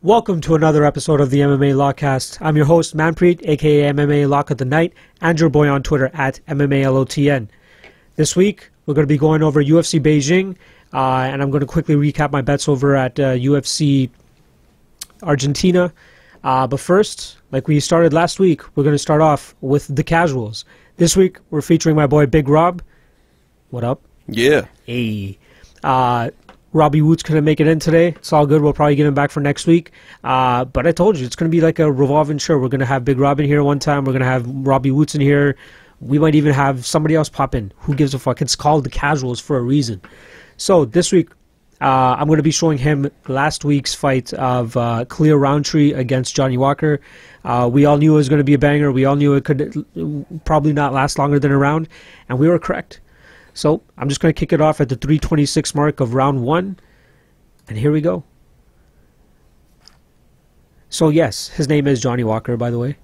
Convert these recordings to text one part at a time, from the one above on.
Welcome to another episode of the MMA Lock-Cast. I'm your host, Manpreet, aka MMA Lock of the Night, and your boy on Twitter at MMALOTN. This week, we're going to be going over UFC Beijing, and I'm going to quickly recap my bets over at UFC Argentina. But first, like we started last week, we're going to start off with the casuals. This week, we're featuring my boy Big Rob. What up? Yeah. Hey. Robbie Woots couldn't make it in today. It's all good. We'll probably get him back for next week. But I told you, it's going to be like a revolving show. We're going to have Big Rob in here one time. We're going to have Robbie Woots in here. We might even have somebody else pop in. Who gives a fuck? It's called the casuals for a reason. So this week, I'm going to be showing him last week's fight of Khalil Roundtree against Johnny Walker. We all knew it was going to be a banger. We all knew it could probably not last longer than a round. And we were correct. So I'm just going to kick it off at the 3:26 mark of round one. And here we go. So yes, his name is Johnny Walker, by the way.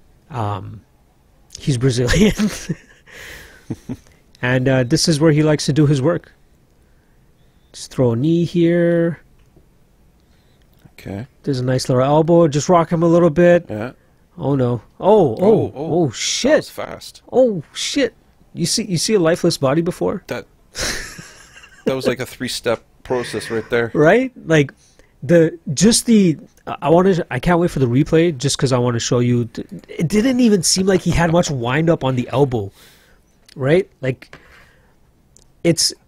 He's Brazilian. And this is where he likes to do his work. Just throw a knee here. Okay. There's a nice little elbow. Just rock him a little bit. Yeah. Oh no. Oh shit. That was fast. Oh shit. You see a lifeless body before? That was like a 3-step process right there. Right? Like I can't wait for the replay just because I want to show you. It didn't even seem like he had much wind up on the elbow. Right? Like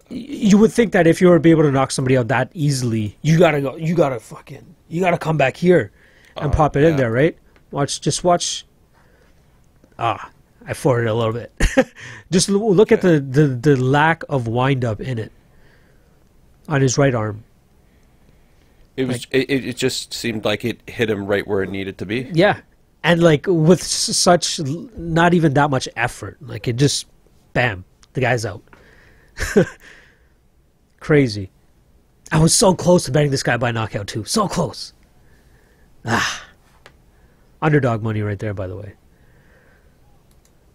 you would think that if you were to be able to knock somebody out that easily, you gotta come back here and pop it in there, right? Just watch. I forwarded a little bit. Just look at the lack of wind-up in it on his right arm. It just seemed like it hit him right where it needed to be. Yeah, and like with such not even that much effort. Like it just, bam, the guy's out. Crazy. I was so close to betting this guy by knockout too. So close. Underdog money right there, by the way.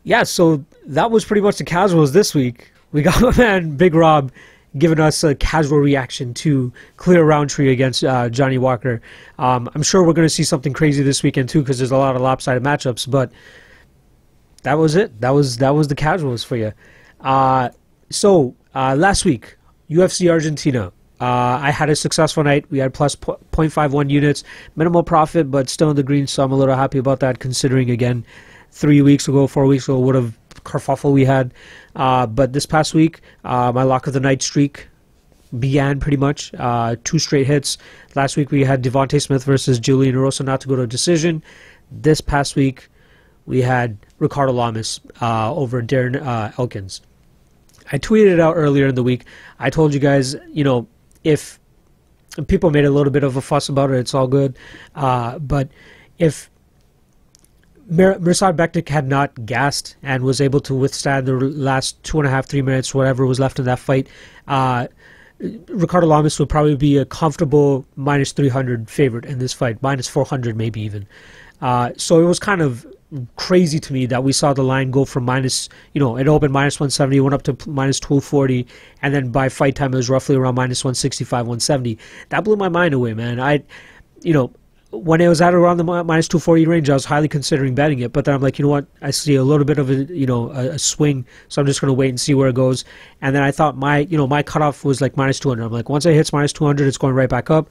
Yeah, so that was pretty much the casuals this week. We got my man Big Rob giving us a casual reaction to Khalil Roundtree against Johnny Walker. I'm sure we're going to see something crazy this weekend too because there's a lot of lopsided matchups, but that was it. That was the casuals for you. So last week, UFC Argentina. I had a successful night. We had plus 0.51 units. Minimal profit, but still in the green, so I'm a little happy about that considering, again, 4 weeks ago, what a kerfuffle we had. But this past week, my lock of the night streak began pretty much. 2 straight hits. Last week we had Devontae Smith versus Julian Erosa not to go to a decision. This past week we had Ricardo Lamas over Darren Elkins. I tweeted it out earlier in the week. I told you guys, if people made a little bit of a fuss about it, it's all good. But if Mirsad Bektic had not gassed and was able to withstand the last 2.5, 3 minutes, whatever was left in that fight, Ricardo Lamas would probably be a comfortable minus 300 favorite in this fight, minus 400 maybe even. So it was kind of crazy to me that we saw the line go from it opened minus 170, went up to minus 240, and then by fight time it was roughly around minus 165, 170. That blew my mind away, man. When it was at around the minus 240 range, I was highly considering betting it. But then I'm like, you know what? I see a little bit of a swing, so I'm just going to wait and see where it goes. And then I thought my cutoff was like minus 200. I'm like, once it hits minus 200, it's going right back up.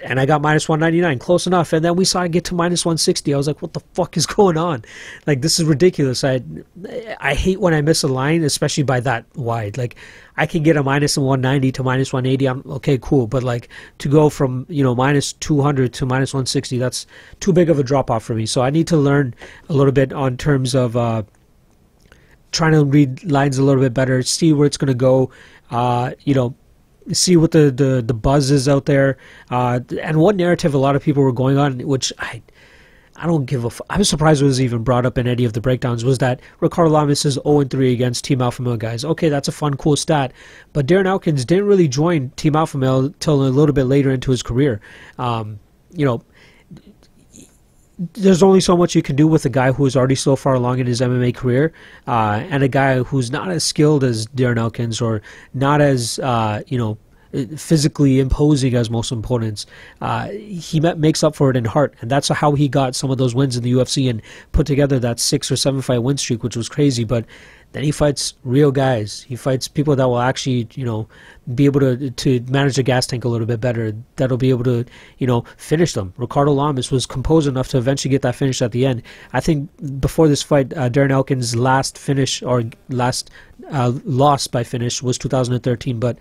And I got minus 199, close enough. And then we saw it get to minus 160. I was like, what the fuck is going on? Like, this is ridiculous. I hate when I miss a line, especially by that wide. Like, I can get a minus 190 to minus 180. I'm okay, cool. But like to go from minus 200 to minus 160, that's too big of a drop off for me. So I need to learn a little bit on terms of trying to read lines a little bit better, see where it's going to go. See what the buzz is out there, and what narrative a lot of people were going on, which I don't give a I was surprised it was even brought up in any of the breakdowns, was that Ricardo Lamas is 0-3 against Team Alpha Male guys. Okay, that's a fun, cool stat, but Darren Elkins didn't really join Team Alpha Male till a little bit later into his career. There's only so much you can do with a guy who is already so far along in his MMA career, and a guy who's not as skilled as Darren Elkins, or not as physically imposing as most opponents. He makes up for it in heart, and that's how he got some of those wins in the UFC and put together that 6 or 7 fight win streak, which was crazy. But then he fights real guys. He fights people that will actually, be able to manage the gas tank a little bit better. That'll be able to, finish them. Ricardo Lamas was composed enough to eventually get that finish at the end. I think before this fight, Darren Elkins' last finish or last loss by finish was 2013. But,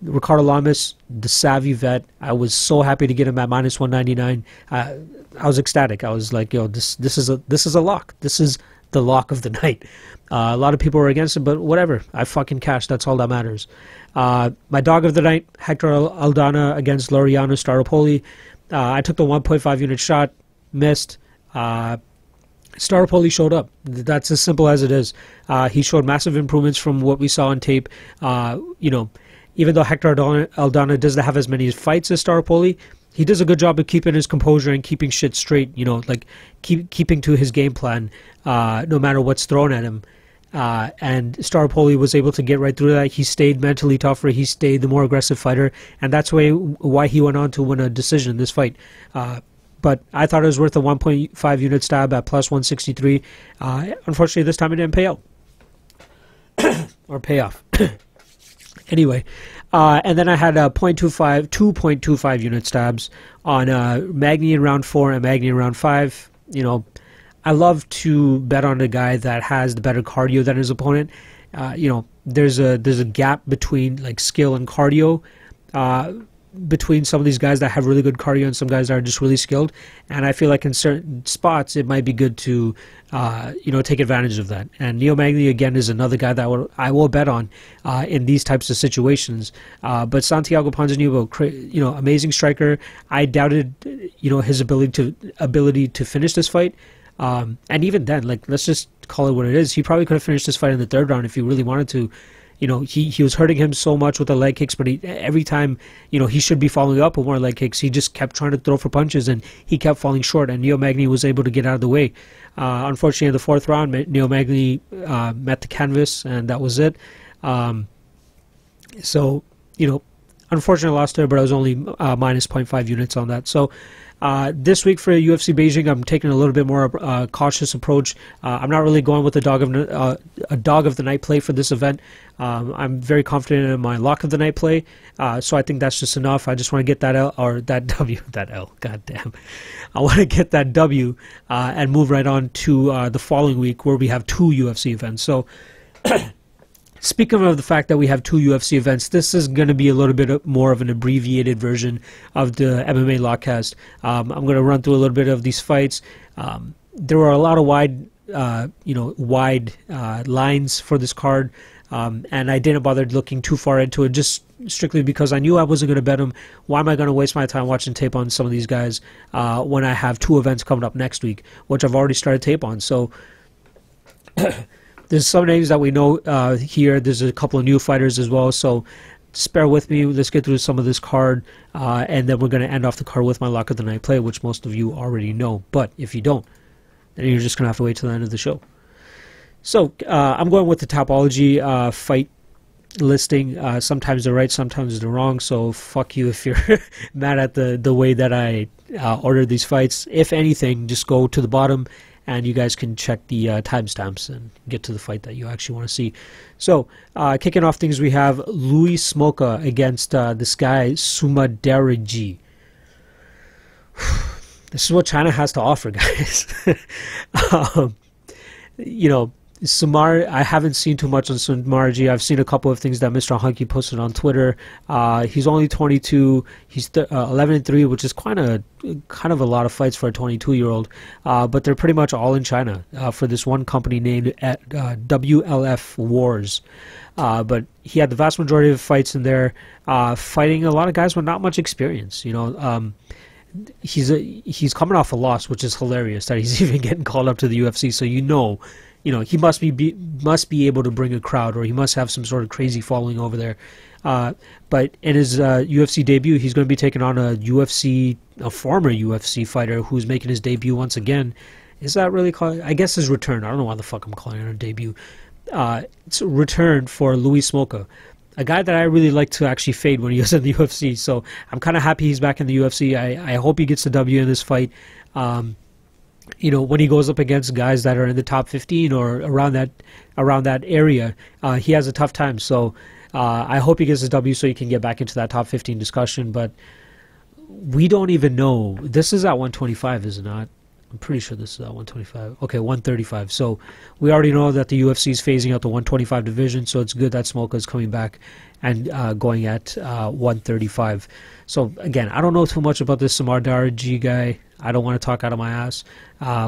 Ricardo Lamas, the savvy vet, I was so happy to get him at minus 199. I was ecstatic. I was like, this is a lock. This is the lock of the night. A lot of people were against it, but whatever. I fucking cashed. That's all that matters. My dog of the night, Hector Aldana against Laureano Staropoli. I took the 1.5 unit shot, missed. Staropoli showed up. That's as simple as it is. He showed massive improvements from what we saw on tape. Even though Hector Aldana doesn't have as many fights as Staropoli, he does a good job of keeping his composure and keeping shit straight, keeping to his game plan, no matter what's thrown at him. And Staropoli was able to get right through that. He stayed mentally tougher. He stayed the more aggressive fighter, and that's why he went on to win a decision in this fight. But I thought it was worth a 1.5 unit stab at plus 163. Unfortunately, this time it didn't pay out. Or pay off. Anyway, and then I had 2.25 unit stabs on Magny in round 4 and Magny in round 5. I love to bet on a guy that has the better cardio than his opponent. There's a gap between skill and cardio between some of these guys that have really good cardio and some guys that are just really skilled. And I feel like in certain spots it might be good to take advantage of that. And Neo Magny again is another guy that I will bet on in these types of situations. But Santiago Ponzinibbio, amazing striker. I doubted his ability to finish this fight. And even then, let's just call it what it is. He probably could have finished this fight in the 3rd round if he really wanted to. He was hurting him so much with the leg kicks, but every time, he should be following up with more leg kicks. He just kept trying to throw for punches, and he kept falling short, and Neo Magny was able to get out of the way. Unfortunately, in the 4th round, Neo Magny met the canvas, and that was it. Unfortunately, I lost there, but I was only minus 0.5 units on that. So this week for UFC Beijing, I'm taking a little bit more cautious approach. I'm not really going with a dog of the night play for this event. I'm very confident in my lock of the night play, so I think that's just enough. I just want to get that L, or that W, that L. God damn, I want to get that W and move right on to the following week where we have 2 UFC events. So. Speaking of the fact that we have 2 UFC events, this is going to be a little bit more of an abbreviated version of the MMA Lock-Cast. I'm going to run through a little bit of these fights. There were a lot of wide lines for this card, and I didn't bother looking too far into it, just strictly because I knew I wasn't going to bet them. Why am I going to waste my time watching tape on some of these guys when I have 2 events coming up next week, which I've already started tape on? So... There's some names that we know here. There's a couple of new fighters as well, so just bear with me. Let's get through some of this card, and then we're going to end off the card with my Lock of the Night play, which most of you already know. But if you don't, then you're just going to have to wait till the end of the show. So I'm going with the Topology fight listing. Sometimes they're right, sometimes they're wrong, so fuck you if you're mad at the way that I ordered these fights. If anything, just go to the bottom and you guys can check the timestamps and get to the fight that you actually want to see. So, kicking off things, we have Louis Smolka against this guy, Sumudaerji. This is what China has to offer, guys. I haven't seen too much on Sumudaerji. I've seen a couple of things that Mr. Hunky posted on Twitter. He's only 22. He's 11-3, which is kind of a lot of fights for a 22-year-old. But they're pretty much all in China for this one company named WLF Wars. But he had the vast majority of fights in there, fighting a lot of guys with not much experience. He's coming off a loss, which is hilarious that he's even getting called up to the UFC. So he must be able to bring a crowd, or he must have some sort of crazy following over there. But in his UFC debut, he's going to be taking on a former UFC fighter who's making his debut once again. Is that really called? I guess his return. I don't know why the fuck I'm calling it a debut. It's a return for Louis Smolka. a guy that I really like to actually fade when he was in the UFC. So I'm kind of happy he's back in the UFC. I hope he gets the W in this fight. When he goes up against guys that are in the top 15 or around that area, he has a tough time. So I hope he gets the W so he can get back into that top 15 discussion. But we don't even know. This is at 125, is it not? I'm pretty sure this is at 125. Okay, 135. So we already know that the UFC is phasing out the 125 division, so it's good that Smolka is coming back and going at 135. So again, I don't know too much about this Sumudaerji guy. I don't want to talk out of my ass.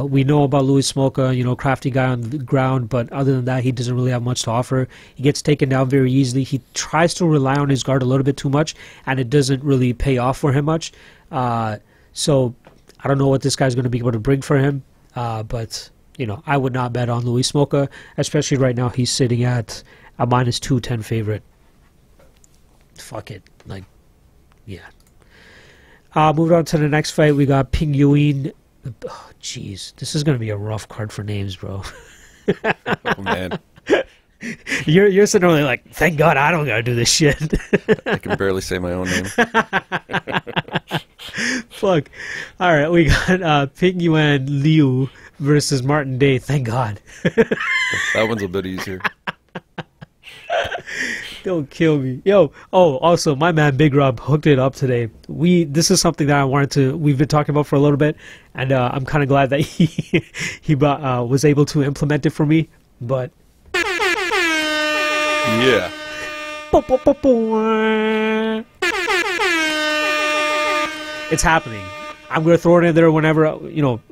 We know about Louis Smolka, crafty guy on the ground, but other than that, he doesn't really have much to offer. He gets taken down very easily. He tries to rely on his guard a little bit too much, and it doesn't really pay off for him much. So I don't know what this guy's going to be able to bring for him, but I would not bet on Louis Smolka, especially right now. He's sitting at a minus 210 favorite. Fuck it, yeah. Moving on to the next fight, we got Pingyuan. Oh, jeez, this is going to be a rough card for names, bro. Oh man, you're sitting there like, thank God I don't gotta do this shit. I can barely say my own name. Fuck. All right, we got Pingyuan Liu versus Martin Day. Thank God. That one's a bit easier. Don't kill me. Yo, also, my man Big Rob hooked it up today. This is something that we've been talking about for a little bit, and I'm kind of glad that he was able to implement it for me, but... Yeah. It's happening. I'm going to throw it in there whenever,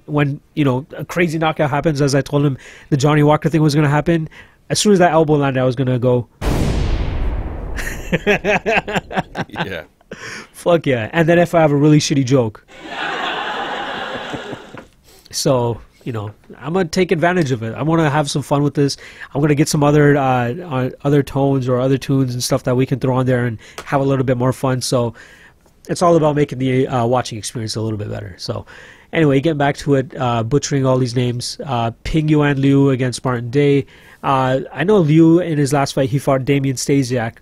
when a crazy knockout happens, as I told him the Johnny Walker thing was going to happen. As soon as that elbow landed, I was going to go... Yeah. Fuck yeah. And then if I have a really shitty joke. So, I'm going to take advantage of it. I want to have some fun with this. I'm going to get some other tones or other tunes and stuff that we can throw on there and have a little bit more fun. So it's all about making the watching experience a little bit better. So anyway, getting back to it, butchering all these names. Pingyuan Liu against Martin Day. I know Liu in his last fight, he fought Damian Stasiak.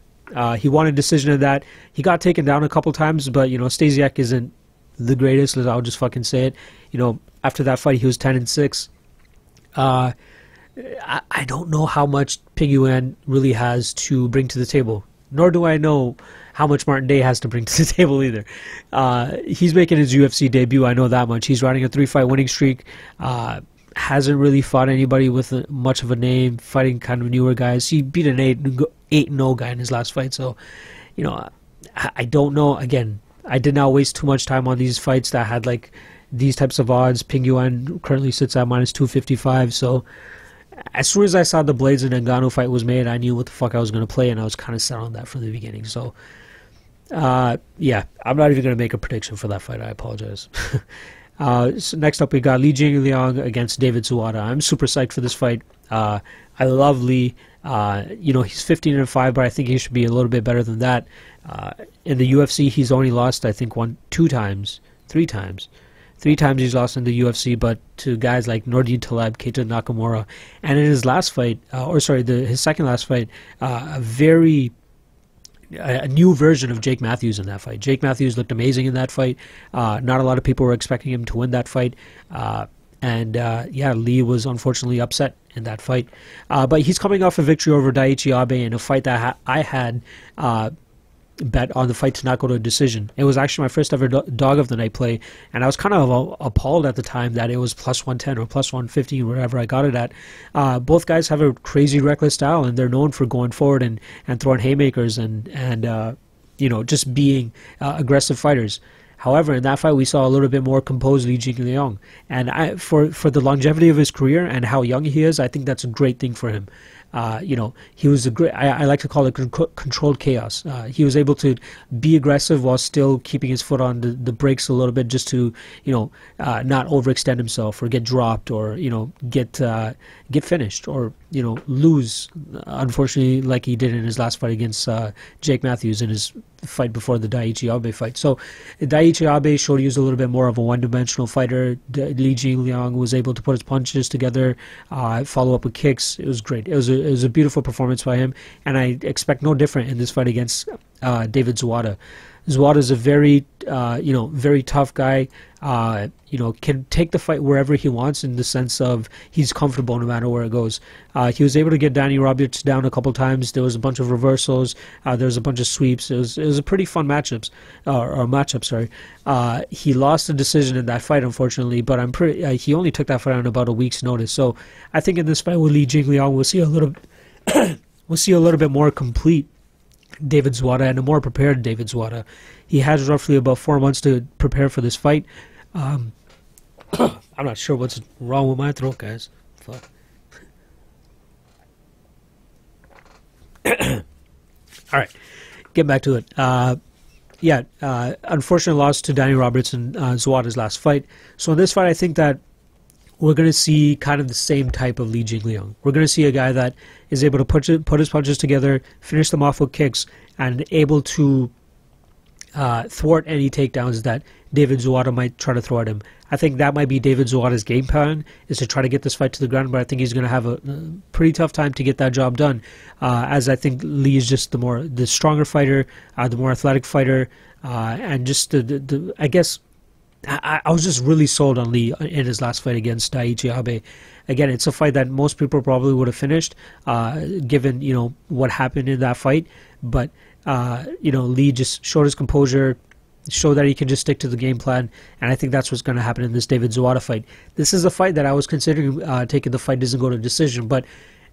He won a decision in that. He got taken down a couple times, but Stasiak isn't the greatest. I'll just fucking say it. After that fight, he was 10-6. I don't know how much Pingyuan really has to bring to the table, nor do I know how much Martin Day has to bring to the table either. He's making his UFC debut. I know that much. He's riding a 3-fight winning streak. Hasn't really fought anybody with much of a name, fighting kind of newer guys. He beat an 8-0 guy in his last fight. So, I don't know. Again, I did not waste too much time on these fights that had these types of odds. Pingyuan currently sits at minus 255. So as soon as I saw the Blaydes and Ngannou fight was made, I knew what the fuck I was going to play, and I was kind of set on that from the beginning. So, yeah, I'm not even going to make a prediction for that fight. I apologize. So next up, we got Jingliang against David Zawada. I'm super psyched for this fight. I love Lee. He's 15-5, but I think he should be a little bit better than that. In the UFC, he's only lost, I think, three times. Three times he's lost in the UFC, but to guys like Nordin Taleb, Keita Nakamura, and in his last fight, his second last fight, a new version of Jake Matthews in that fight. Jake Matthews looked amazing in that fight. Not a lot of people were expecting him to win that fight. Lee was unfortunately upset in that fight. But he's coming off a victory over Daiichi Abe in a fight that I had bet on the fight to not go to a decision. It was actually my first ever dog of the night play, and I was kind of appalled at the time that it was plus 110 or plus 150, wherever I got it at. Both guys have a crazy reckless style, and they're known for going forward and throwing haymakers and just being aggressive fighters. However, in that fight, we saw a little bit more composed Li Jingliang, and for the longevity of his career and how young he is, I think that's a great thing for him. He was a great, I like to call it controlled chaos. He was able to be aggressive while still keeping his foot on the brakes a little bit, just to, not overextend himself or get dropped or, get finished or, lose, unfortunately, like he did in his last fight against Jake Matthews in his fight before the Daiichi Abe fight. So Daiichi Daiichi Abe showed he was a little bit more of a one-dimensional fighter. Li Jingliang was able to put his punches together, follow up with kicks. It was great. It was a beautiful performance by him, and I expect no different in this fight against David Zawada. Zawada is a very, very tough guy. Can take the fight wherever he wants in the sense of he's comfortable no matter where it goes. He was able to get Danny Roberts down a couple times. There was a bunch of reversals. There was a bunch of sweeps. It was a pretty fun matchup. He lost the decision in that fight, unfortunately, but he only took that fight on about a week's notice. So I think in this fight with Li Jingliang, we'll see a little bit more complete David Zawada and a more prepared David Zawada. He has roughly about 4 months to prepare for this fight. I'm not sure what's wrong with my throat, guys. Fuck. All right, get back to it. Unfortunate loss to Danny Roberts in Zawada's last fight. So in this fight, I think that we're going to see kind of the same type of Li Jingliang. We're going to see a guy that is able to put his punches together, finish them off with kicks, and able to thwart any takedowns that David Zawada might try to throw at him. I think that might be David Zawada's game plan, is to try to get this fight to the ground, but I think he's going to have a pretty tough time to get that job done, as I think Li is just the stronger fighter, the more athletic fighter, and just I guess I was just really sold on Li in his last fight against Daiichi Abe. Again, it's a fight that most people probably would have finished, given what happened in that fight. But Li just showed his composure, showed that he can just stick to the game plan, and I think that's what's going to happen in this David Zawada fight. This is a fight that I was considering taking. The fight doesn't go to decision, but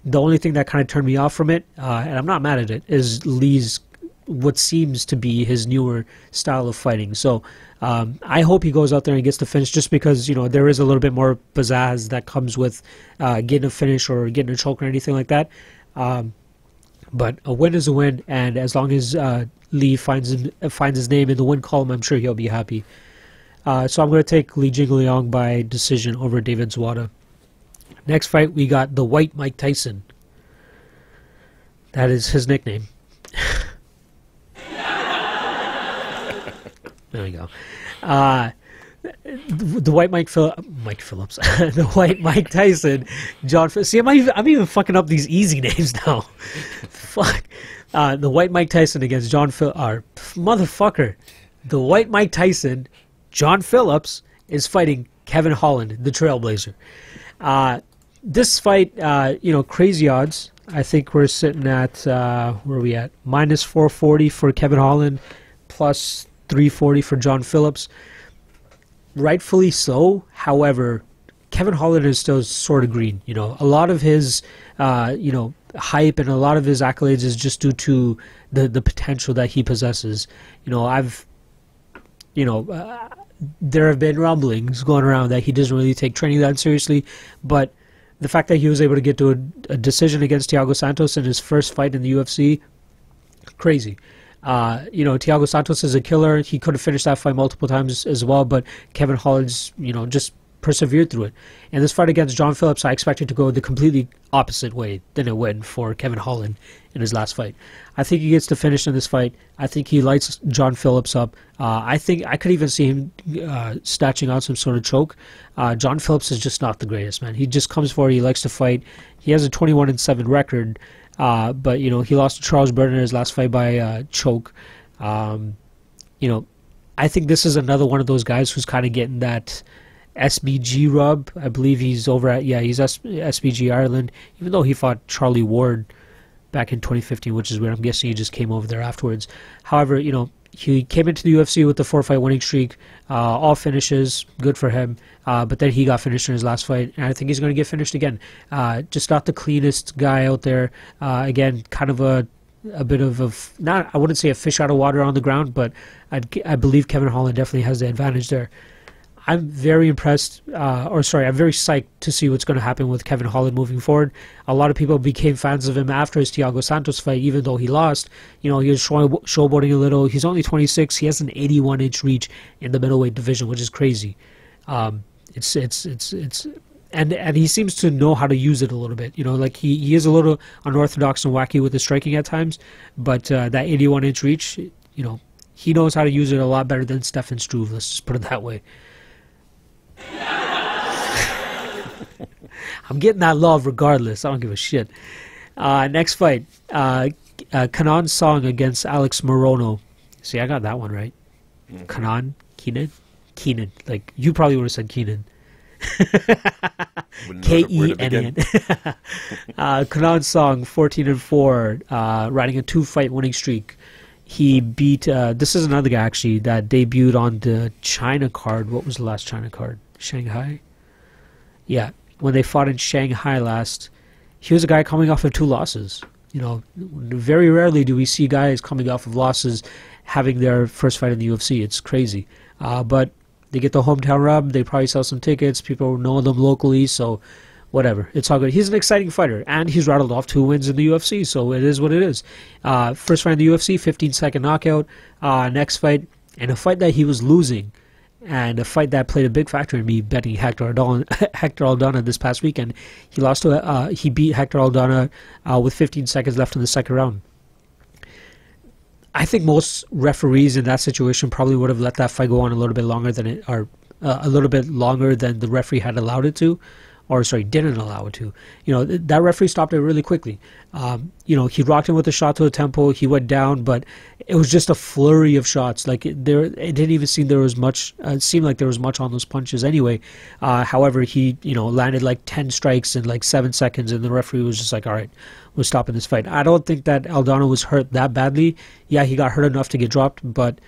the only thing that kind of turned me off from it, and I'm not mad at it, is Li's what seems to be his newer style of fighting. So I hope he goes out there and gets the finish, just because there is a little bit more pizzazz that comes with getting a finish or getting a choke or anything like that. But a win is a win, and as long as Li finds his name in the win column, I'm sure he'll be happy. So I'm going to take Li Jingliang by decision over David Zawada. Next fight, we got the White Mike Tyson. That is his nickname. There we go. The White Mike Phillips, the White Mike Tyson, John. See, I'm even fucking up these easy names now. Fuck. The White Mike Tyson against motherfucker. The White Mike Tyson, John Phillips, is fighting Kevin Holland, the Trailblazer. This fight, crazy odds. I think we're sitting at where are we at? Minus 440 for Kevin Holland, plus 340 for John Phillips. Rightfully so. However, Kevin Holland is still sort of green. A lot of his hype and a lot of his accolades is just due to the potential that he possesses. There have been rumblings going around that he doesn't really take training that seriously, but the fact that he was able to get to a decision against Thiago Santos in his first fight in the UFC, crazy. Thiago Santos is a killer. He could have finished that fight multiple times as well, but Kevin Holland's, just persevered through it. And this fight against John Phillips, I expected to go the completely opposite way than it went for Kevin Holland in his last fight. I think he gets the finish in this fight. I think he lights John Phillips up. I think I could even see him snatching out some sort of choke. John Phillips is just not the greatest, man. He just comes forward. He likes to fight. He has a 21-7 record. But he lost to Charles Burton in his last fight by choke. I think this is another one of those guys who's kind of getting that SBG rub. I believe he's over at he's SBG Ireland, even though he fought Charlie Ward back in 2015, which is weird. I'm guessing he just came over there afterwards. However, he came into the UFC with the 4-fight winning streak, all finishes, good for him. But then he got finished in his last fight, and I think he's going to get finished again. Just not the cleanest guy out there. Again, kind of a bit of not, I wouldn't say a fish out of water on the ground, but I believe Kevin Holland definitely has the advantage there. I'm very impressed, I'm very psyched to see what's going to happen with Kevin Holland moving forward. A lot of people became fans of him after his Thiago Santos fight, even though he lost. He was showboating a little. He's only 26. He has an 81-inch reach in the middleweight division, which is crazy. And he seems to know how to use it a little bit. He is a little unorthodox and wacky with his striking at times, but that 81-inch reach, he knows how to use it a lot better than Stefan Struve. Let's just put it that way. I'm getting that love regardless. I don't give a shit. Next fight, Kenan Song against Alex Morono. See, I got that one right. Kenan? Kenan. Like, you probably would have said Kenan. Kenan. Kenan Song, 14-4, riding a 2-fight winning streak. He beat, this is another guy actually that debuted on the China card. What was the last China card? Shanghai? Yeah, when they fought in Shanghai last, he was a guy coming off of 2 losses. You know, very rarely do we see guys coming off of losses having their first fight in the UFC. It's crazy. But they get the hometown rub. They probably sell some tickets. People know them locally, so whatever. It's all good. He's an exciting fighter, and he's rattled off 2 wins in the UFC, so it is what it is. First fight in the UFC, 15-second knockout. Next fight, and a fight that he was losing, and a fight that played a big factor in me betting Hector Aldana this past weekend. He lost to he beat Hector Aldana with 15 seconds left in the second round. I think most referees in that situation probably would have let that fight go on a little bit longer than it, or a little bit longer than the referee had allowed it to, or sorry, didn't allow it to. You know, that referee stopped it really quickly. You know, he rocked him with a shot to the temple. He went down, but it was just a flurry of shots. Like it didn't even seem there was much. It seemed like there was much on those punches anyway. However, he landed like 10 strikes in like 7 seconds, and the referee was just like, "All right, we're stopping this fight." I don't think that Aldana was hurt that badly. Yeah, he got hurt enough to get dropped, but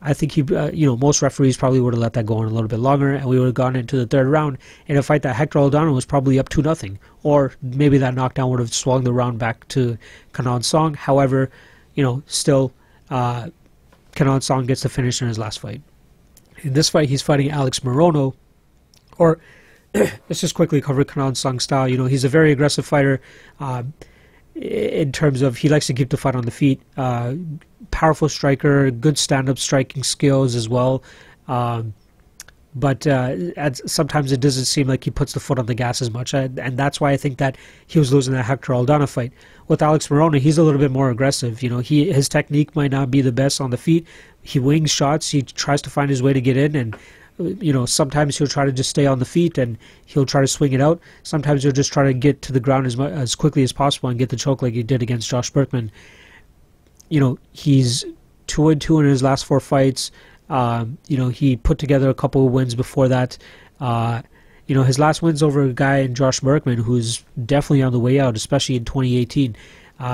I think he, most referees probably would have let that go on a little bit longer, and we would have gone into the third round in a fight that Hector Aldana was probably up 2-0, or maybe that knockdown would have swung the round back to Kenan Song. However, still, Kenan Song gets the finish in his last fight. In this fight, he's fighting Alex Morono, or let's just quickly cover Kenan Song's style. He's a very aggressive fighter. In terms of, he likes to keep the fight on the feet. Powerful striker, good stand-up striking skills as well. But sometimes it doesn't seem like he puts the foot on the gas as much. And that's why I think that he was losing that Hector Aldana fight. With Alex Morono, he's a little bit more aggressive. His technique might not be the best on the feet. He wings shots. He tries to find his way to get in, and sometimes he'll try to just stay on the feet and he'll try to swing it out. Sometimes he'll just try to get to the ground as quickly as possible and get the choke like he did against Josh Berkman. He's 2-2 in his last 4 fights. He put together a couple of wins before that. His last win's over a guy in Josh Berkman who's definitely on the way out, especially in 2018.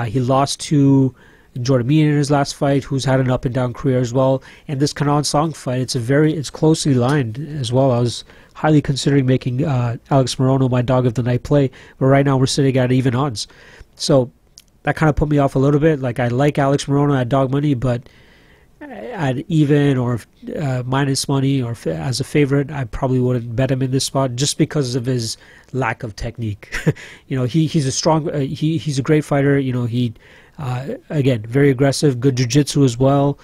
He lost to Jordan Mean in his last fight, who's had an up and down career as well. And this Kenan Song fight, it's closely lined as well. I was highly considering making Alex Morono my dog of the night play, but right now we're sitting at even odds. So that kind of put me off a little bit. Like, I like Alex Morono at dog money, but at even or minus money or as a favorite, I probably wouldn't bet him in this spot just because of his lack of technique. He's a strong, he's a great fighter. He again, very aggressive, good jiu-jitsu as well,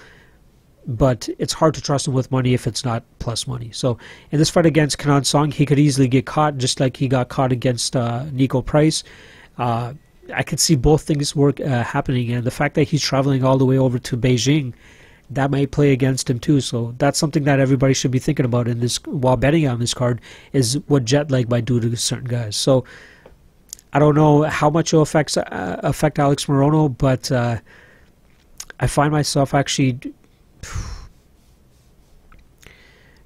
but it's hard to trust him with money if it's not plus money. So in this fight against Kenan Song, he could easily get caught, just like he got caught against Nico Price. I could see both things happening, and the fact that he's traveling all the way over to Beijing, that might play against him too. So that's something that everybody should be thinking about in this while betting on this card, is what jet lag might do to certain guys. So I don't know how much it'll affect Alex Morono, but I find myself actually,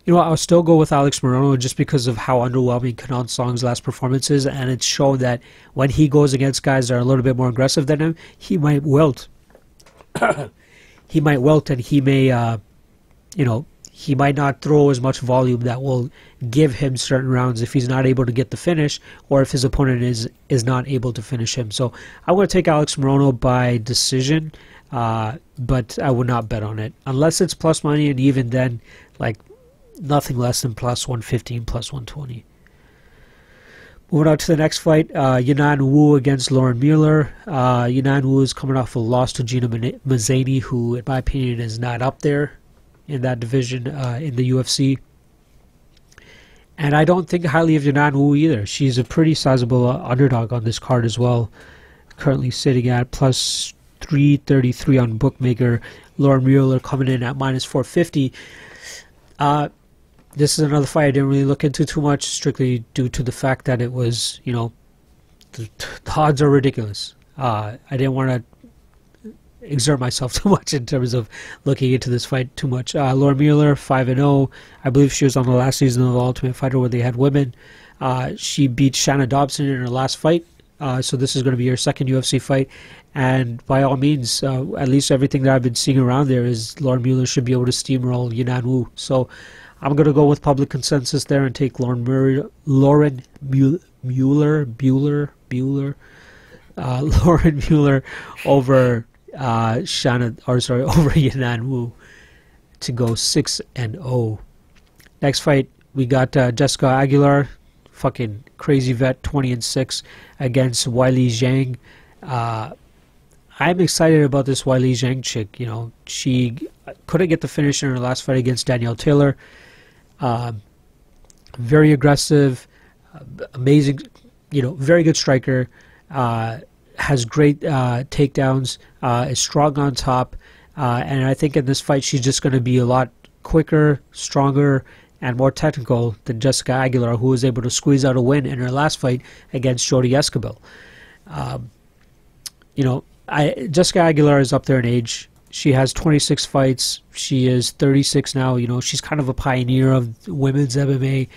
I'll still go with Alex Morono just because of how underwhelming Kenan Song's last performance is, and it's shown that when he goes against guys that are a little bit more aggressive than him, he might wilt. He might wilt, and he may, he might not throw as much volume that will give him certain rounds if he's not able to get the finish, or if his opponent is not able to finish him. So I want to take Alex Morono by decision, but I would not bet on it unless it's plus money, and even then, like, nothing less than plus 115, plus 120. Moving on to the next fight, Yanan Wu against Lauren Mueller. Yanan Wu is coming off a loss to Gina Mazzani, who, in my opinion, is not up there in that division in the UFC. And I don't think highly of Yanan Wu either. She's a pretty sizable underdog on this card as well, currently sitting at plus 333 on bookmaker. Lauren Mueller coming in at minus 450. This is another fight I didn't really look into too much, strictly due to the fact that it was, the odds are ridiculous. I didn't want to exert myself too much in terms of looking into this fight too much. Lauren Mueller, 5-0. I believe she was on the last season of Ultimate Fighter where they had women. She beat Shanna Dobson in her last fight. So this is going to be her second UFC fight. And by all means, at least everything that I've been seeing around there is Lauren Mueller should be able to steamroll Yanan. So I'm going to go with public consensus there and take Lauren Mueller over over Yanan Wu to go 6-0. Next fight, we got Jessica Aguilar, fucking crazy vet, 20-6 against Weili Zhang. I'm excited about this Weili Zhang chick. She couldn't get the finish in her last fight against Danielle Taylor. Very aggressive, amazing, very good striker. Has great takedowns, is strong on top, and I think in this fight she's just going to be a lot quicker, stronger, and more technical than Jessica Aguilar, who was able to squeeze out a win in her last fight against Jodie Escobar. Jessica Aguilar is up there in age. She has 26 fights. She is 36 now. She's kind of a pioneer of women's MMA.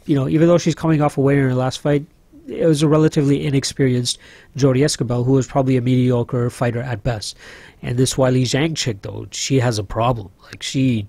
Even though she's coming off a win in her last fight, it was a relatively inexperienced Jodie Escobar, who was probably a mediocre fighter at best. And this Weili Zhang chick, though, she has a problem. Like, she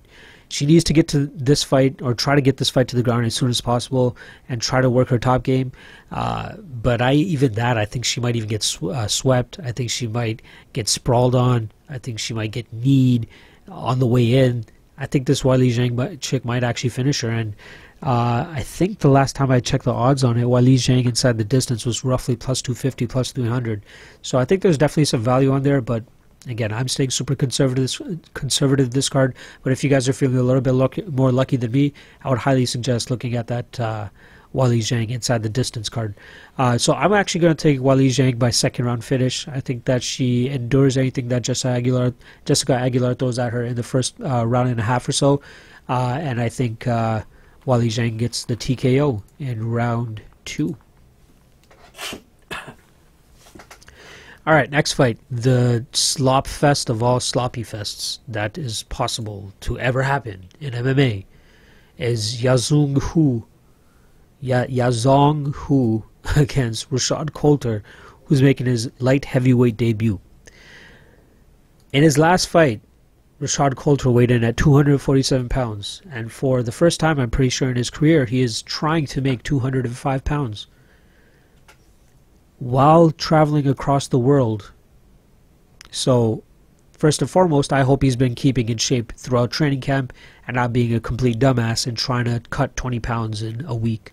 needs to get to this fight, or try to get this fight to the ground as soon as possible, and try to work her top game. But I think she might even get swept. I think she might get sprawled on. I think she might get kneed on the way in. I think this Weili Zhang chick might actually finish her. And I think the last time I checked the odds on it, Weili Zhang inside the distance was roughly plus 250, plus 300. So I think there's definitely some value on there, but again, I'm staying super conservative this card. But if you guys are feeling a little bit more lucky than me, I would highly suggest looking at that Weili Zhang inside the distance card. So I'm actually going to take Weili Zhang by second round finish. I think that she endures anything that Jessica Aguilar throws at her in the first round and a half or so. And I think Weili Zhang gets the TKO in round 2. All right, next fight. The slop fest of all sloppy fests that is possible to ever happen in MMA is Yaozong Hu against Rashad Coulter, who's making his light heavyweight debut. In his last fight, Rashad Coulter weighed in at 247 pounds, and for the first time, I'm pretty sure in his career, he is trying to make 205 pounds. While traveling across the world. So, first and foremost, I hope he's been keeping in shape throughout training camp and not being a complete dumbass and trying to cut 20 pounds in a week.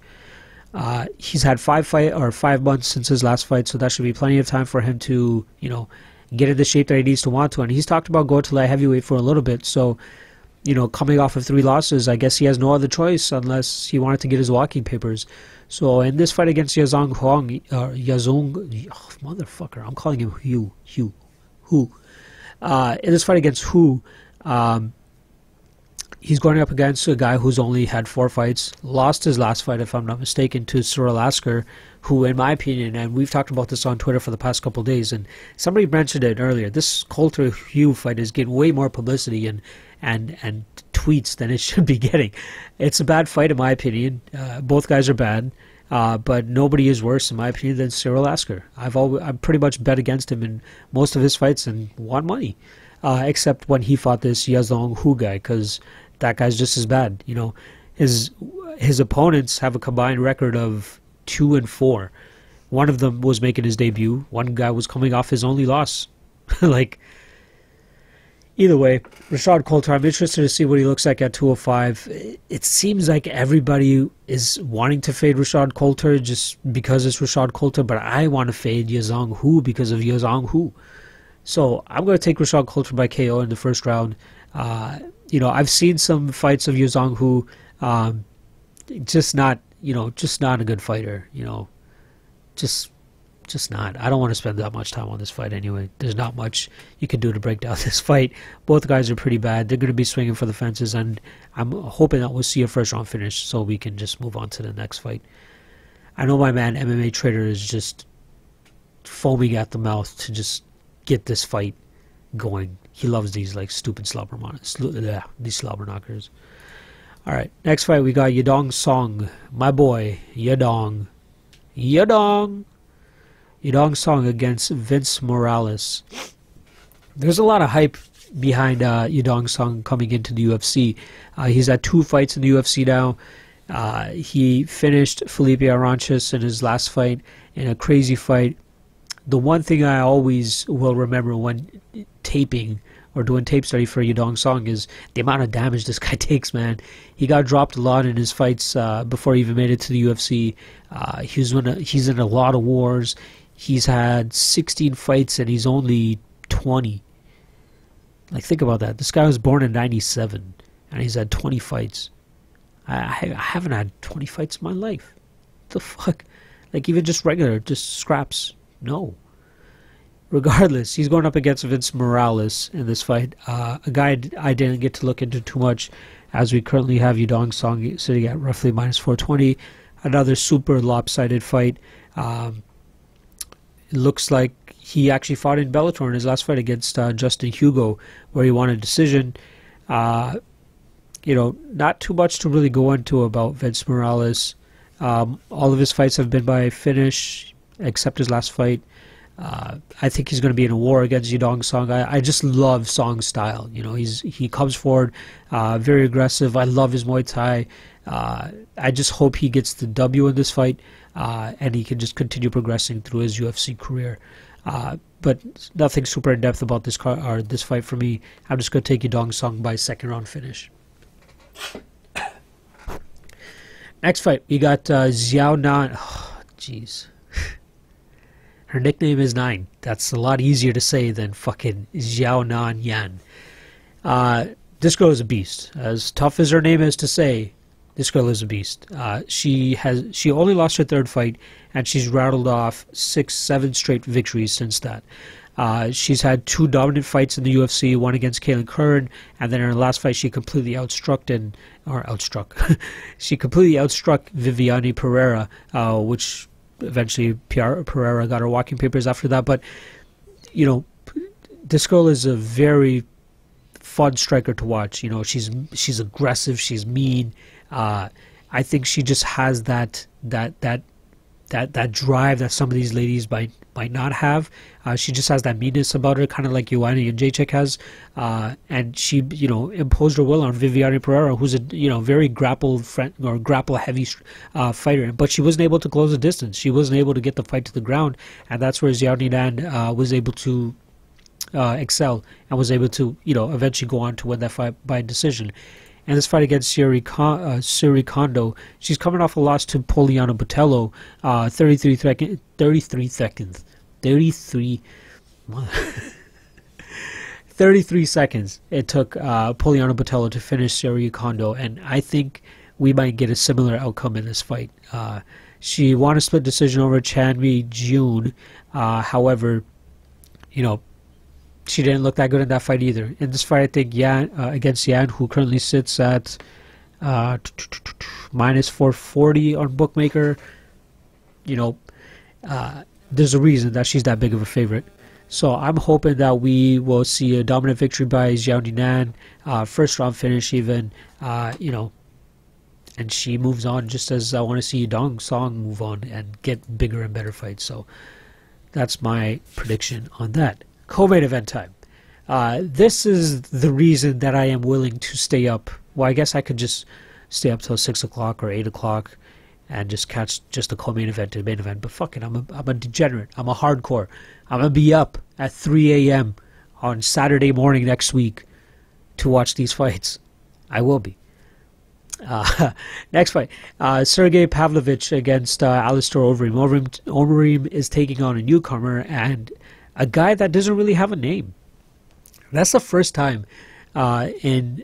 He's had 5 months since his last fight, so that should be plenty of time for him to, get in the shape that he needs to want to. And he's talked about going to light heavyweight for a little bit, so, coming off of 3 losses, I guess he has no other choice unless he wanted to get his walking papers. So in this fight against Yaozong, motherfucker, I'm calling him Hu. In this fight against Hu, he's going up against a guy who's only had 4 fights, lost his last fight, if I'm not mistaken, to Cyril Asker, who, in my opinion, and we've talked about this on Twitter for the past couple of days, and somebody mentioned it earlier, this Coulter Hu fight is getting way more publicity and tweets than it should be getting. It's a bad fight, in my opinion. Both guys are bad, but nobody is worse, in my opinion, than Cyril Asker. I've pretty much bet against him in most of his fights and won money, except when he fought this Yaozong Hu guy, because that guy's just as bad. His opponents have a combined record of 2-4. One of them was making his debut. One guy was coming off his only loss. Either way, Rashad Coulter, I'm interested to see what he looks like at 205. It seems like everybody is wanting to fade Rashad Coulter just because it's Rashad Coulter, but I want to fade Yaozong Hu because of Yaozong Hu. So I'm going to take Rashad Coulter by KO in the first round. I've seen some fights of Yaozong Hu, just not a good fighter. Just Just not. I don't want to spend that much time on this fight anyway. There's not much you can do to break down this fight. Both guys are pretty bad. They're going to be swinging for the fences, and I'm hoping that we'll see a first round finish so we can just move on to the next fight. I know my man MMA Trader is just foaming at the mouth to just get this fight going. He loves these like stupid slobber knockers. All right, next fight we got Yadong Song, my boy Yadong. Yadong Song against Vince Morales. There's a lot of hype behind Yadong Song coming into the UFC. He's had 2 fights in the UFC now. He finished Felipe Aranches in his last fight in a crazy fight. The one thing I always will remember when taping or doing tape study for Yadong Song is the amount of damage this guy takes, man. He got dropped a lot in his fights before he even made it to the UFC. He's in a lot of wars. He's had 16 fights and he's only 20. Like, think about that. This guy was born in 97 and he's had 20 fights. I haven't had 20 fights in my life. What the fuck? Like, even just regular, just scraps. No. Regardless, he's going up against Vince Morales in this fight. A guy I didn't get to look into too much, as we currently have Yadong Song sitting at roughly minus 420. Another super lopsided fight. It looks like he actually fought in Bellator in his last fight against Justin Hugo, where he won a decision. Not too much to really go into about Vince Morales. All of his fights have been by finish, except his last fight. I think he's going to be in a war against Yadong Song. I just love Song's style. He comes forward, very aggressive. I love his Muay Thai. I just hope he gets the W in this fight, and he can just continue progressing through his UFC career. But nothing super in depth about this this fight for me. I'm just going to take Yadong Song by second round finish. Next fight, we got Xiaonan. Oh, jeez. Her nickname is 9. That's a lot easier to say than fucking Xiaonan Yan. This girl is a beast. As tough as her name is to say, this girl is a beast. She only lost her 3rd fight, and she's rattled off 6-7 straight victories since that. She's had 2 dominant fights in the UFC, one against Kenan, and then in her last fight she completely she completely outstruck Viviane Pereira, which eventually Pereira got her walking papers after that. But this girl is a very fun striker to watch. She's aggressive, she's mean. I think she just has that drive that some of these ladies might not have. She just has that meanness about her, kind of like Ioana and Jacek has. And she, imposed her will on Viviane Pereira, who's a very grapple heavy fighter. But she wasn't able to close the distance. She wasn't able to get the fight to the ground, and that's where Xiaonan was able to excel and was able to eventually go on to win that fight by decision. And this fight against Syuri Kondo, she's coming off a loss to Poliana Botello, 33 seconds it took Poliana Botello to finish Syuri Kondo, and I think we might get a similar outcome in this fight. She won a split decision over Chanmi June. However, she didn't look that good in that fight either. In this fight, I think against Yan, who currently sits at minus 440 on Bookmaker, there's a reason that she's that big of a favorite. So I'm hoping that we will see a dominant victory by Xiaonan, first round finish even, and she moves on just as I want to see Yadong Song move on and get bigger and better fights. So that's my prediction on that. Co-main event time. This is the reason that I am willing to stay up. Well, I guess I could just stay up till 6 o'clock or 8 o'clock and just catch just the co-main event and main event. But fuck it, I'm a degenerate. I'm a hardcore. I'm going to be up at 3 a.m. on Saturday morning next week to watch these fights. I will be. Next fight, Sergey Pavlovich against Alistair Overeem. Overeem is taking on a newcomer and a guy that doesn't really have a name. That's the first time in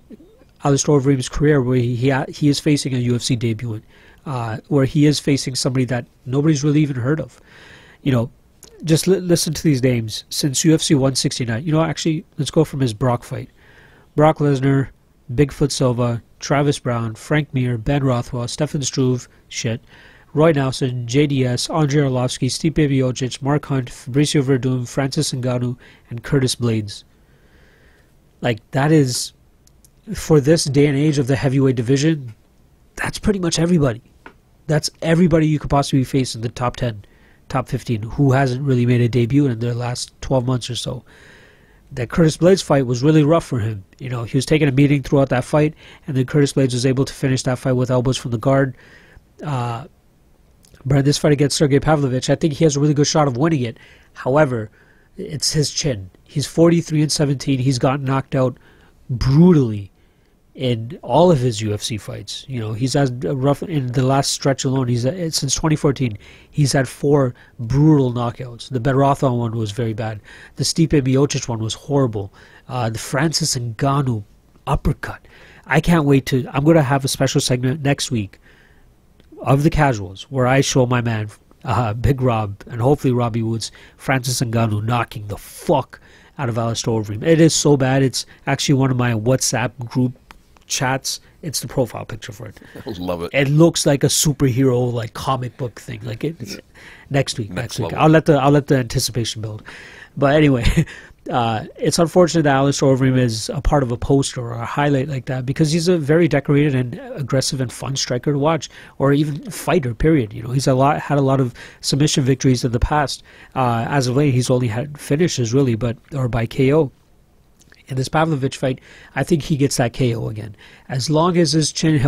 Alistair Overeem's career where he is facing a UFC debutant, where he is facing somebody that nobody's really even heard of. just listen to these names. Since UFC 169, you know, actually, let's go from his Brock fight. Brock Lesnar, Bigfoot Silva, Travis Brown, Frank Mir, Ben Rothwell, Stefan Struve, Roy Nelson, JDS, Andrei Arlovsky, Stipe Miocic, Mark Hunt, Fabricio Verdum, Francis Ngannou, and Curtis Blaydes. Like, that is, for this day and age of the heavyweight division, that's pretty much everybody. That's everybody you could possibly face in the top 10, top 15, who hasn't really made a debut in their last 12 months or so. That Curtis Blaydes fight was really rough for him. You know, he was taking a beating throughout that fight, and then Curtis Blaydes was able to finish that fight with elbows from the guard. But in this fight against Sergey Pavlovich, I think he has a really good shot of winning it. However, it's his chin. He's 43-17. He's gotten knocked out brutally in all of his UFC fights. You know, he's had rough in the last stretch alone. Since 2014, he's had 4 brutal knockouts. The Ben Rothwell one was very bad. The Stipe Miocic one was horrible. The Francis Ngannou uppercut. I can't wait to. I'm going to have a special segment next week of the casuals where I show my man Big Rob and hopefully Robbie Woods, Francis Ngannou knocking the fuck out of Alistair Overeem. It is so bad. It's actually one of my WhatsApp group chats. It's the profile picture for it. I love it. It looks like a superhero, like comic book thing. Like next week. Level. I'll let the anticipation build. But anyway, it's unfortunate that Alistair Overeem is a part of a poster or a highlight like that, because he's a very decorated and aggressive and fun striker to watch, or even fighter. Period. You know, he's had a lot of submission victories in the past. As of late, he's only had finishes really, or by KO. In this Pavlovich fight, I think he gets that KO again. As long as his chin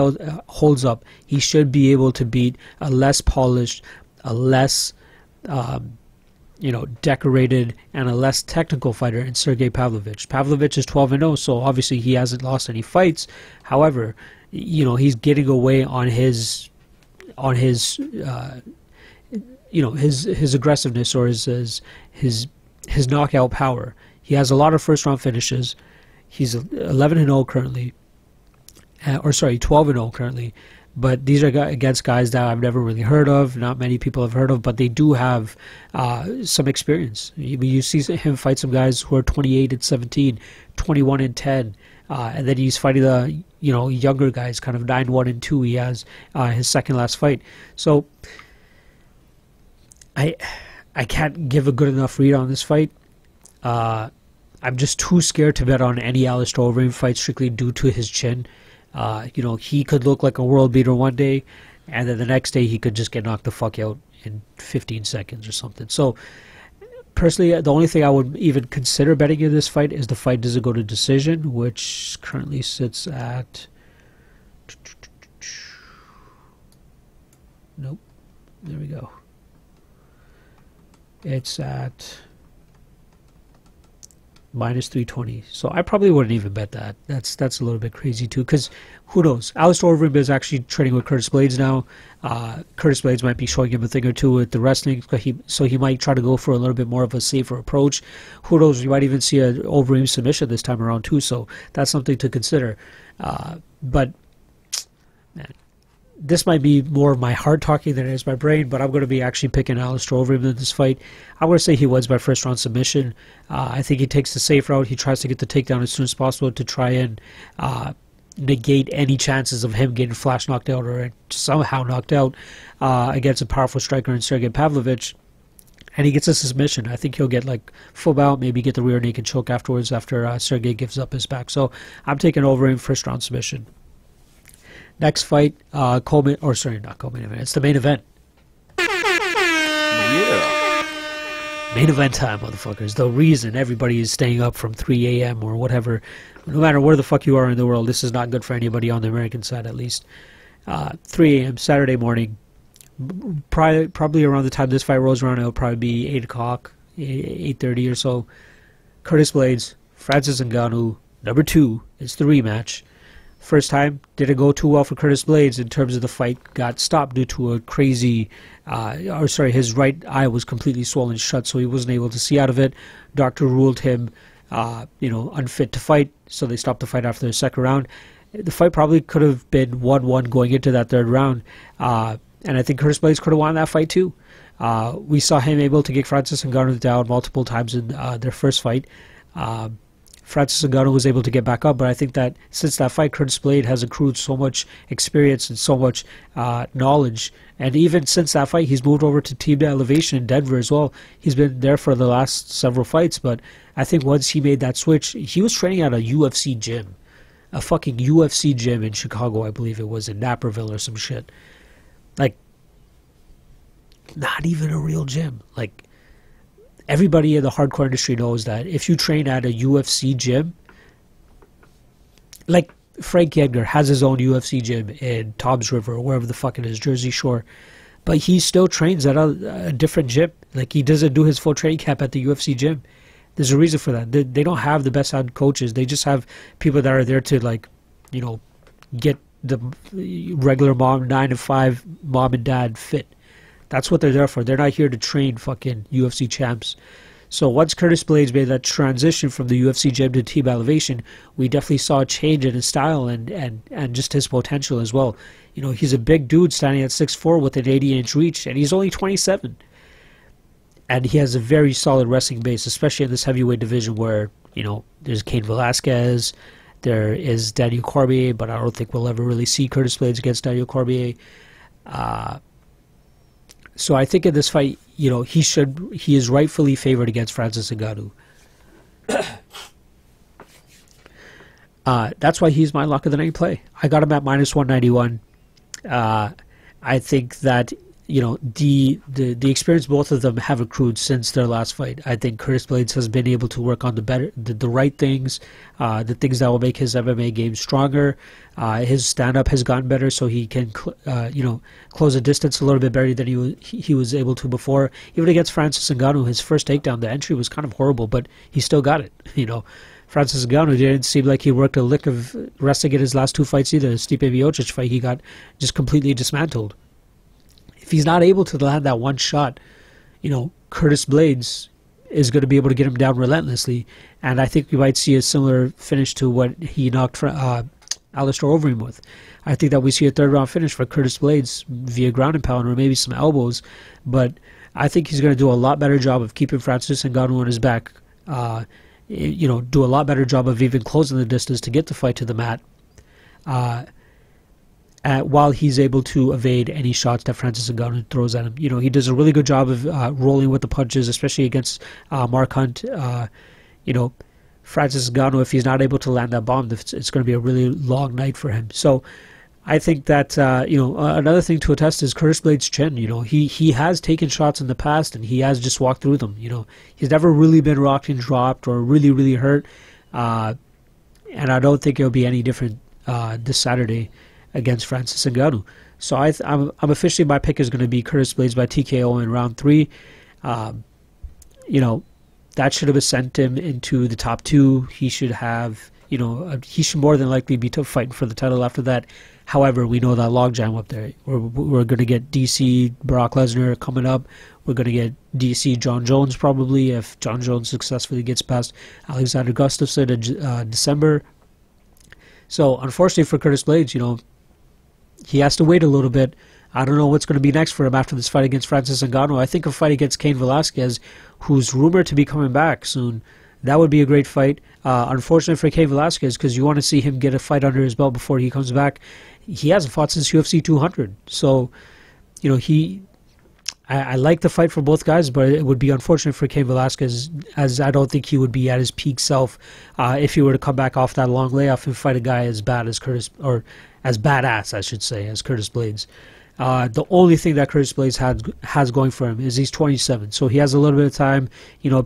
holds up, he should be able to beat a less polished, a less decorated, and a less technical fighter in Sergey Pavlovich. Pavlovich is 12-0, so obviously he hasn't lost any fights. However, you know, he's getting away on his aggressiveness or his knockout power. He has a lot of first-round finishes. He's 11-0 currently, 12-0 currently. But these are against guys that I've never really heard of, not many people have heard of, but they do have some experience. You see him fight some guys who are 28-17, 21-10, and then he's fighting the younger guys, kind of 9-1-2. He has his second last fight. So I can't give a good enough read on this fight. I'm just too scared to bet on any Alistair Overeem fight strictly due to his chin. He could look like a world beater one day, and then the next day he could just get knocked the fuck out in 15 seconds or something. So, personally, the only thing I would even consider betting in this fight is the fight doesn't go to decision, which currently sits at... Nope. There we go. It's at... -320. So I probably wouldn't even bet that. That's a little bit crazy too, because who knows? Alistair Overeem is actually training with Curtis Blaydes now. Curtis Blaydes might be showing him a thing or two with the wrestling, so he might try to go for a little bit more of a safer approach. Who knows? We might even see an Overeem submission this time around too, so that's something to consider. But man, this might be more of my heart talking than it is my brain, but I'm going to be actually picking Alistair Overeem in this fight. I'm going to say he wins by first round submission. I think he takes the safe route. He tries to get the takedown as soon as possible to try and negate any chances of him getting flash knocked out or somehow knocked out against a powerful striker in Sergey Pavlovich. And he gets a submission. I think he'll get like full bout, maybe get the rear naked choke afterwards after Sergey gives up his back. So I'm taking Overeem first round submission. Next fight, not co-main event. It's the main event. Yeah. Main event time, motherfuckers. The reason everybody is staying up from 3 a.m. or whatever, no matter where the fuck you are in the world, this is not good for anybody on the American side, at least. 3 a.m. Saturday morning. Probably around the time this fight rolls around, it'll probably be 8 o'clock, 8:30 or so. Curtis Blaydes, Francis Ngannou, number 2. It's the rematch. First time, didn't go too well for Curtis Blaydes in terms of the fight. Got stopped due to a crazy, his right eye was completely swollen shut, so he wasn't able to see out of it. Doctor ruled him, unfit to fight, so they stopped the fight after the second round. The fight probably could have been 1-1 going into that third round. And I think Curtis Blaydes could have won that fight too. We saw him able to get Francis Ngannou down multiple times in their first fight. Francis Ngannou was able to get back up, but I think that since that fight, Curtis Blaydes has accrued so much experience and so much knowledge. And even since that fight, he's moved over to Team Elevation in Denver as well. He's been there for the last several fights, but I think once he made that switch, he was training at a UFC gym. A fucking UFC gym in Chicago, I believe it was, in Naperville or some shit. Like, not even a real gym. Like, everybody in the hardcore industry knows that if you train at a UFC gym, like Frank Edgar has his own UFC gym in Toms River or wherever the fuck it is, Jersey Shore, but he still trains at a different gym. Like, he doesn't do his full training camp at the UFC gym. There's a reason for that. They don't have the best head coaches. They just have people that are there to, like, you know, get the regular 9 to 5 mom and dad fit. That's what they're there for. They're not here to train fucking UFC champs. So once Curtis Blaydes made that transition from the UFC gym to Team Elevation, we definitely saw a change in his style and just his potential as well. You know, he's a big dude standing at 6'4" with an 80-inch reach, and he's only 27. And he has a very solid wrestling base, especially in this heavyweight division where, you know, there's Cain Velasquez, there is Daniel Cormier, but I don't think we'll ever really see Curtis Blaydes against Daniel Cormier. So I think in this fight, you know, he is rightfully favored against Francis Ngannou. That's why he's my lock of the night play. I got him at -191. I think that, you know, the experience both of them have accrued since their last fight. I think Curtis Blaydes has been able to work on the right things, the things that will make his MMA game stronger. His stand-up has gotten better, so he can, you know, close the distance a little bit better than he was able to before. Even against Francis Ngannou, his first takedown, the entry was kind of horrible, but he still got it. You know, Francis Ngannou didn't seem like he worked a lick of wrestling in his last two fights either. The Stipe Miocic fight, he got just completely dismantled. If he's not able to land that one shot, you know, Curtis Blaydes is going to be able to get him down relentlessly. And I think we might see a similar finish to what he knocked Alistair Overeem with. I think that we see a third-round finish for Curtis Blaydes via ground and pound or maybe some elbows. But I think he's going to do a lot better job of keeping Francis Ngannou on his back. You know, do a lot better job of even closing the distance to get the fight to the mat. While he's able to evade any shots that Francis Ngannou throws at him. You know, he does a really good job of rolling with the punches, especially against Mark Hunt. You know, Francis Ngannou, if he's not able to land that bomb, it's going to be a really long night for him. So I think that, you know, another thing to attest is Curtis Blaydes' chin. You know, he has taken shots in the past, and he has just walked through them. You know, he's never really been rocked and dropped or really, really hurt. And I don't think it'll be any different this Saturday against Francis Ngannou. So I'm officially, my pick is going to be Curtis Blaydes by TKO in round 3. You know, that should have sent him into the top 2. He should have, you know, he should more than likely be fighting for the title after that. However, we know that logjam up there. We're going to get DC Brock Lesnar coming up. We're going to get DC John Jones probably if John Jones successfully gets past Alexander Gustafsson in December. So unfortunately for Curtis Blaydes, you know, he has to wait a little bit. I don't know what's going to be next for him after this fight against Francis Ngannou. I think a fight against Cain Velasquez, who's rumored to be coming back soon, that would be a great fight. Unfortunately for Cain Velasquez, because you want to see him get a fight under his belt before he comes back. He hasn't fought since UFC 200. So, you know, I like the fight for both guys, but it would be unfortunate for Cain Velasquez, as I don't think he would be at his peak self if he were to come back off that long layoff and fight a guy as bad as Curtis, or as badass, I should say, as Curtis Blaydes. The only thing that Curtis Blaydes has going for him is he's 27, so he has a little bit of time. You know,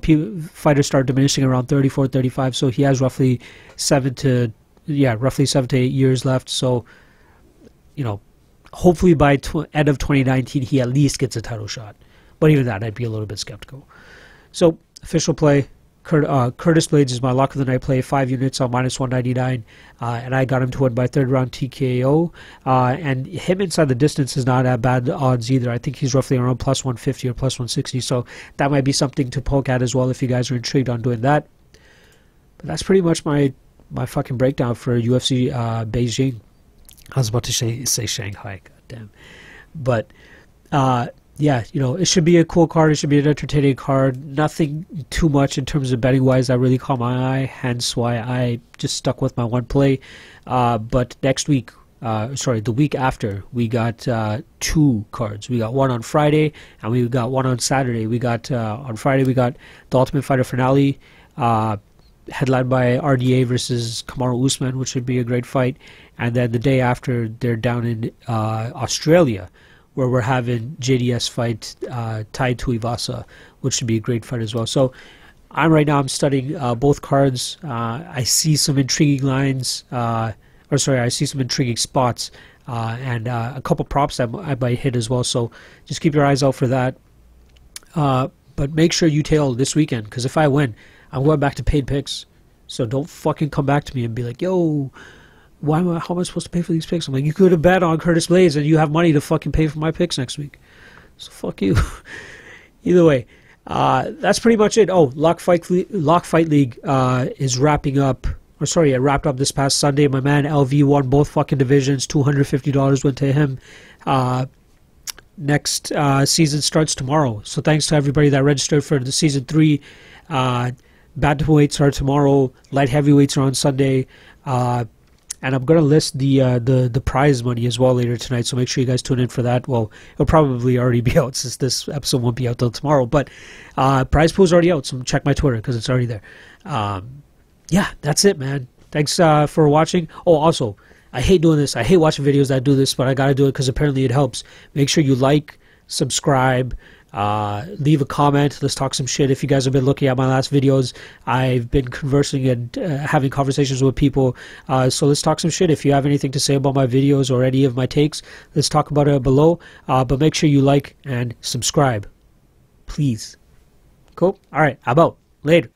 fighters start diminishing around 34, 35, so he has roughly 7 to 8 years left. So, you know, hopefully by end of 2019 he at least gets a title shot. But even that, I'd be a little bit skeptical. So, official play. Curtis Blaydes is my lock of the night play, 5 units on -199, and I got him to win by third round TKO. And him inside the distance is not at bad odds either. I think he's roughly around +150 or +160, so that might be something to poke at as well if you guys are intrigued on doing that. But that's pretty much my fucking breakdown for UFC Beijing. I was about to say Shanghai, goddamn. But yeah, you know, it should be a cool card. It should be an entertaining card. Nothing too much in terms of betting wise that really caught my eye. Hence why I just stuck with my one play. But next week, the week after, we got 2 cards. We got one on Friday, and we got one on Saturday. We got on Friday we got the Ultimate Fighter finale, headlined by RDA versus Kamaru Usman, which should be a great fight. And then the day after, they're down in Australia, where we're having JDS fight Tai Tuivasa, which should be a great fight as well. So I'm studying both cards. I see some intriguing lines, I see some intriguing spots, and a couple props that I might hit as well. So just keep your eyes out for that. But make sure you tail this weekend, because if I win, I'm going back to paid picks. So don't fucking come back to me and be like, yo, how am I supposed to pay for these picks? I'm like, you could have bet on Curtis Blaydes and you have money to fucking pay for my picks next week. So fuck you. Either way, that's pretty much it. Oh, Lock Fight League is wrapping up. It wrapped up this past Sunday. My man LV won both fucking divisions. $250 went to him. Next season starts tomorrow. So thanks to everybody that registered for the season 3. Bantamweights are tomorrow. Light heavyweights are on Sunday. And I'm going to list the prize money as well later tonight, so make sure you guys tune in for that. Well, it'll probably already be out since this episode won't be out till tomorrow, but prize pool's already out, so check my Twitter because it's already there. Yeah, that's it, man. Thanks for watching. Oh, also, I hate doing this. I hate watching videos that do this, but I got to do it because apparently it helps. Make sure you like, subscribe, leave a comment. Let's talk some shit. If you guys have been looking at my last videos, I've been conversing and having conversations with people, so let's talk some shit. If you have anything to say about my videos or any of my takes, let's talk about it below, but make sure you like and subscribe, please. Cool. All right, I'm out. Later.